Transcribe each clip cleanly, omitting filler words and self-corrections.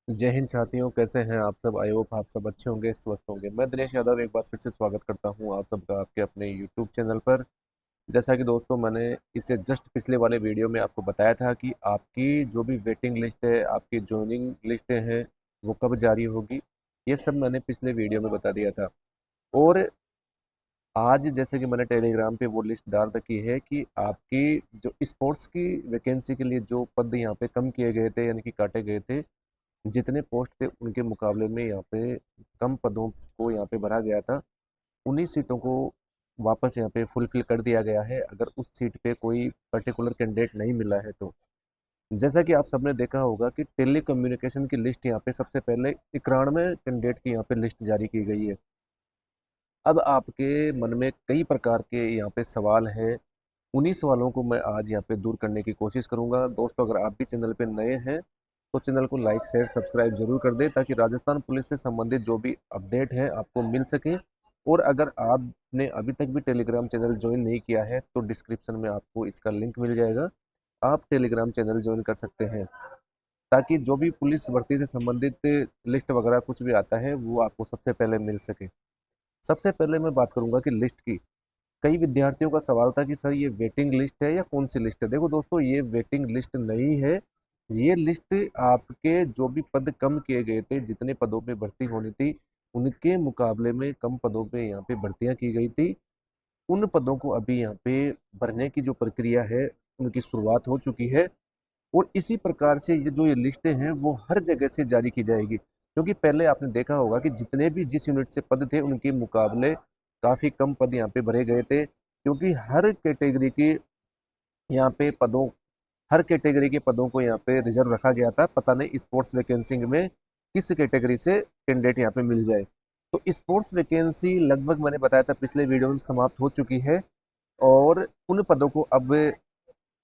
जय हिंद साथियों, कैसे हैं आप सब। आई होप आप सब अच्छे होंगे, स्वस्थ होंगे। मैं दिनेश यादव एक बार फिर से स्वागत करता हूं आप सबका आपके अपने यूट्यूब चैनल पर। जैसा कि दोस्तों मैंने इससे जस्ट पिछले वाले वीडियो में आपको बताया था कि आपकी जो भी वेटिंग लिस्ट है, आपकी ज्वाइनिंग लिस्टें हैं, वो कब जारी होगी, ये सब मैंने पिछले वीडियो में बता दिया था। और आज जैसे कि मैंने टेलीग्राम पे वो लिस्ट डाल रखी है कि आपकी जो स्पोर्ट्स की वैकेंसी के लिए जो पद यहाँ पे कम किए गए थे, यानी कि काटे गए थे, जितने पोस्ट थे उनके मुकाबले में यहाँ पे कम पदों को यहाँ पे भरा गया था। उन्हीं सीटों को वापस यहाँ पे फुलफिल कर दिया गया है, अगर उस सीट पे कोई पर्टिकुलर कैंडिडेट नहीं मिला है तो। जैसा कि आप सबने देखा होगा कि टेली कम्युनिकेशन की लिस्ट यहाँ पे सबसे पहले 91 कैंडिडेट की यहाँ पे लिस्ट जारी की गई है। अब आपके मन में कई प्रकार के यहाँ पे सवाल हैं, उन्हीं सवालों को मैं आज यहाँ पे दूर करने की कोशिश करूंगा। दोस्तों, अगर आप भी चैनल पे नए हैं तो चैनल को लाइक शेयर सब्सक्राइब जरूर कर दें, ताकि राजस्थान पुलिस से संबंधित जो भी अपडेट है आपको मिल सके। और अगर आपने अभी तक भी टेलीग्राम चैनल ज्वाइन नहीं किया है तो डिस्क्रिप्शन में आपको इसका लिंक मिल जाएगा, आप टेलीग्राम चैनल ज्वाइन कर सकते हैं, ताकि जो भी पुलिस भर्ती से संबंधित लिस्ट वगैरह कुछ भी आता है वो आपको सबसे पहले मिल सके। सबसे पहले मैं बात करूंगा कि लिस्ट की। कई विद्यार्थियों का सवाल था कि सर ये वेटिंग लिस्ट है या कौन सी लिस्ट है। देखो दोस्तों, ये वेटिंग लिस्ट नहीं है। ये लिस्ट आपके जो भी पद कम किए गए थे, जितने पदों पे भर्ती होनी थी उनके मुकाबले में कम पदों पे यहाँ पे भर्तियां की गई थी। उन पदों को अभी यहाँ पे भरने की जो प्रक्रिया है उनकी शुरुआत हो चुकी है। और इसी प्रकार से ये जो ये लिस्टें हैं वो हर जगह से जारी की जाएगी, क्योंकि पहले आपने देखा होगा कि जितने भी जिस यूनिट से पद थे उनके मुकाबले काफ़ी कम पद यहाँ पे भरे गए थे, क्योंकि यहाँ पे पदों हर कैटेगरी के पदों को यहाँ पे रिजर्व रखा गया था। पता नहीं स्पोर्ट्स वैकेंसी में किस कैटेगरी से कैंडिडेट यहाँ पे मिल जाए। तो स्पोर्ट्स वैकेंसी लगभग मैंने बताया था पिछले वीडियो में समाप्त हो चुकी है, और उन पदों को अब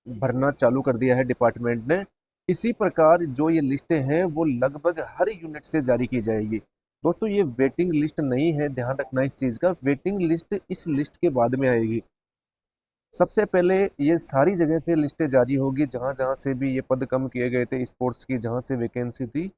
भरना चालू कर दिया है डिपार्टमेंट ने। इसी प्रकार जो ये लिस्टें हैं वो लगभग हर यूनिट से जारी की जाएगी। दोस्तों, ये वेटिंग लिस्ट नहीं है, ध्यान रखना इस चीज़ का। वेटिंग लिस्ट इस लिस्ट के बाद में आएगी। सबसे पहले ये सारी जगह से लिस्टें जारी होगी, जहाँ जहाँ से भी ये पद कम किए गए थे स्पोर्ट्स की, जहाँ से वैकेंसी थी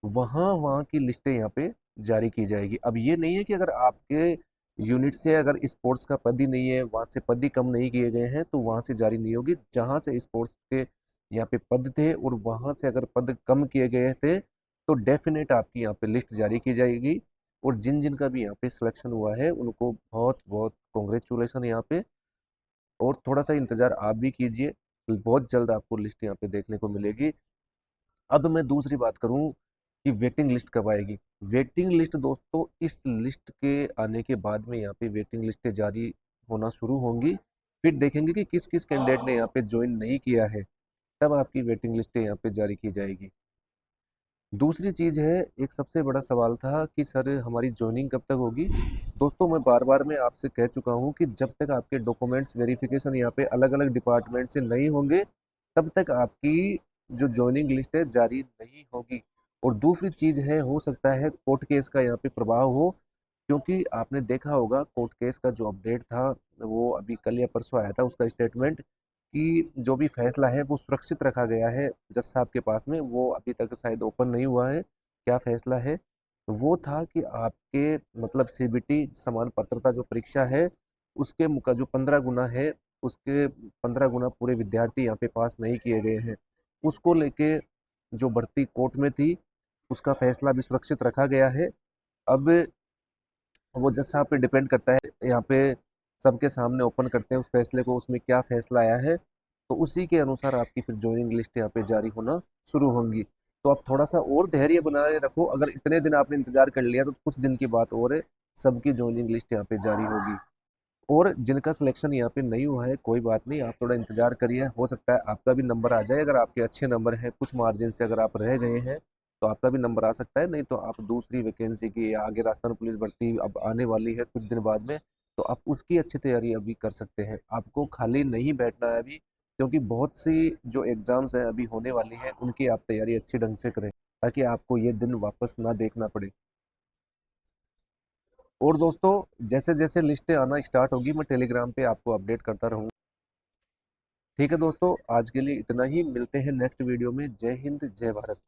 वहाँ वहाँ की लिस्टें यहाँ पे जारी की जाएगी। अब ये नहीं है कि अगर आपके यूनिट से अगर स्पोर्ट्स का पद ही नहीं है, वहाँ से पद ही कम नहीं किए गए हैं तो वहाँ से जारी नहीं होगी। जहाँ से स्पोर्ट्स के यहाँ पे पद थे और वहाँ से अगर पद कम किए गए थे तो डेफिनेट आपकी यहाँ पे लिस्ट जारी की जाएगी। और जिन जिन का भी यहाँ पे सिलेक्शन हुआ है उनको बहुत बहुत कॉन्ग्रेचुलेसन यहाँ पे। और थोड़ा सा इंतज़ार आप भी कीजिए, बहुत जल्द आपको लिस्ट यहाँ पे देखने को मिलेगी। अब मैं दूसरी बात करूं कि वेटिंग लिस्ट कब आएगी। वेटिंग लिस्ट दोस्तों, इस लिस्ट के आने के बाद में यहाँ पे वेटिंग लिस्टें जारी होना शुरू होंगी। फिर देखेंगे कि किस किस कैंडिडेट ने यहाँ पे ज्वाइन नहीं किया है, तब आपकी वेटिंग लिस्टें यहाँ पे जारी की जाएगी। दूसरी चीज़ है, एक सबसे बड़ा सवाल था कि सर हमारी ज्वाइनिंग कब तक होगी। दोस्तों, मैं बार बार मैं आपसे कह चुका हूँ कि जब तक आपके डॉक्यूमेंट्स वेरिफिकेशन यहाँ पे अलग अलग डिपार्टमेंट से नहीं होंगे तब तक आपकी जो ज्वाइनिंग लिस्ट है जारी नहीं होगी। और दूसरी चीज़ है, हो सकता है कोर्ट केस का यहाँ पे प्रभाव हो, क्योंकि आपने देखा होगा कोर्ट केस का जो अपडेट था वो अभी कल या परसों आया था, उसका स्टेटमेंट कि जो भी फैसला है वो सुरक्षित रखा गया है जज साहब के पास में। वो अभी तक शायद ओपन नहीं हुआ है। क्या फैसला है? वो था कि आपके मतलब सीबीटी समान पात्रता जो परीक्षा है उसके मुका जो 15 गुना है, उसके 15 गुना पूरे विद्यार्थी यहाँ पे पास नहीं किए गए हैं। उसको लेके जो भर्ती कोर्ट में थी उसका फैसला भी सुरक्षित रखा गया है। अब वो जज साहब पे डिपेंड करता है, यहाँ पे सबके सामने ओपन करते हैं उस फैसले को, उसमें क्या फैसला आया है तो उसी के अनुसार आपकी फिर ज्वाइनिंग लिस्ट यहाँ पे जारी होना शुरू होंगी। तो आप थोड़ा सा और धैर्य बनाए रखो। अगर इतने दिन आपने इंतजार कर लिया तो कुछ दिन की बात और है, सबकी ज्वाइनिंग लिस्ट यहाँ पे जारी होगी। और जिनका सिलेक्शन यहाँ पे नहीं हुआ है कोई बात नहीं, आप थोड़ा इंतजार करिए, हो सकता है आपका भी नंबर आ जाए। अगर आपके अच्छे नंबर हैं, कुछ मार्जिन से अगर आप रह गए हैं तो आपका भी नंबर आ सकता है। नहीं तो आप दूसरी वैकेंसी की, या आगे राजस्थान पुलिस भर्ती अब आने वाली है कुछ दिन बाद में, तो आप उसकी अच्छी तैयारी अभी कर सकते हैं। आपको खाली नहीं बैठना है अभी, क्योंकि बहुत सी जो एग्ज़ाम्स हैं अभी होने वाली हैं उनकी आप तैयारी अच्छी ढंग से करें, ताकि आपको ये दिन वापस ना देखना पड़े। और दोस्तों, जैसे जैसे लिस्टें आना स्टार्ट होगी मैं टेलीग्राम पे आपको अपडेट करता रहूँगा। ठीक है दोस्तों, आज के लिए इतना ही। मिलते हैं नेक्स्ट वीडियो में। जय हिंद, जय भारत।